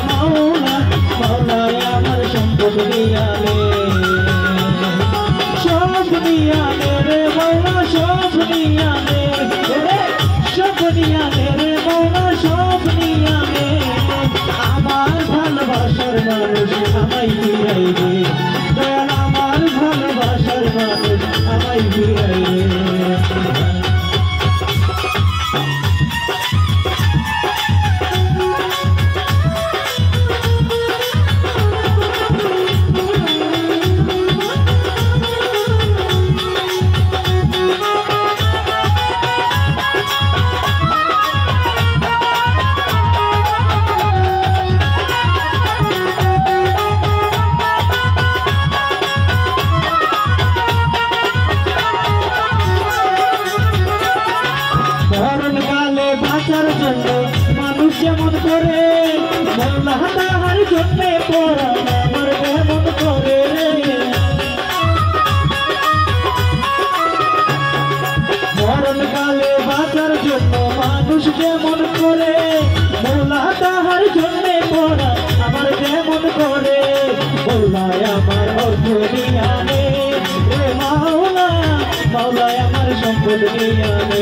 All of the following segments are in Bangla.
মাওলা মাওলায় আমার সম্পদ দিয়ালে, সব দিয়ালে রে মাওলা, সব দিয়ালে, সব দিয়ালে রে মাওলা, সব দিয়ালে। আমার ভালোবাসার মানুষ আমায় ফিরাই দে দয়াল, আমার ভালোবাসার মানুষ আমায় ফিরাই দে। বাঁচার জন্য মানুষ যেমন করে, মোল্লা তাহার জন্যে পরাণ আমার যেমন করে রে। মরণকালে বাঁচার জন্য মানুষ যেমন করে, মোল্লা তাহার জন্যে পরাণ আমার যেমন করে। মোল্লায় আমার অর্থ দিয়ানে রে মাওলা, মাওলায় আমার সম্পদ দিয়ানে,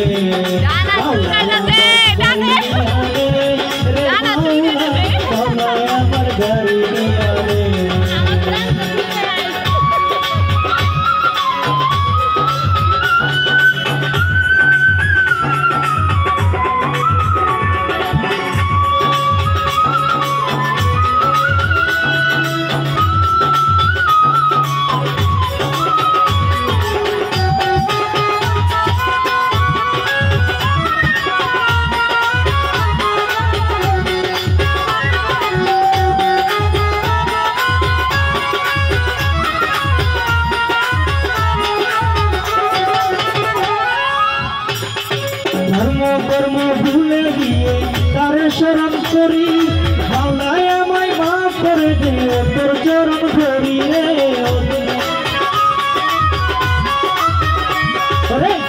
কর্ম ভুলে গিয়ে তার শরণ করি, মাওলায় আমায় মাফ করে দিও তোর চরণ ধরি রে।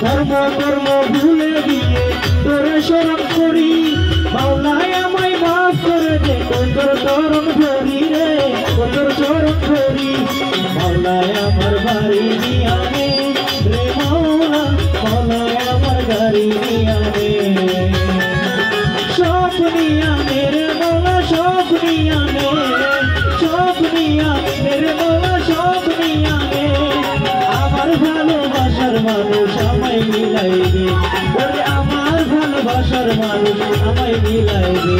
ধর্ম কর্ম ভুলে গিয়ে তোর শরণ করি, মাওলায় আমায় মাফ করে দে তোর চরণ ধরি রে, তোর চরণ ধরি। মাওলায় আমার বাড়ি দিয়ানে রে মাওলা, মাওলায় আমার গাড়ি দিয়ানে, সব দিয়ানে রে মাওলা, সব দিয়ানে, সব দিয়ানে রে মাওলা, সব দিয়ানে। আমার ভালোবাসার মানুষ আমায় মিলাই দে, আমার ভালোবাসার মানুষ আমায় মিলাই দে।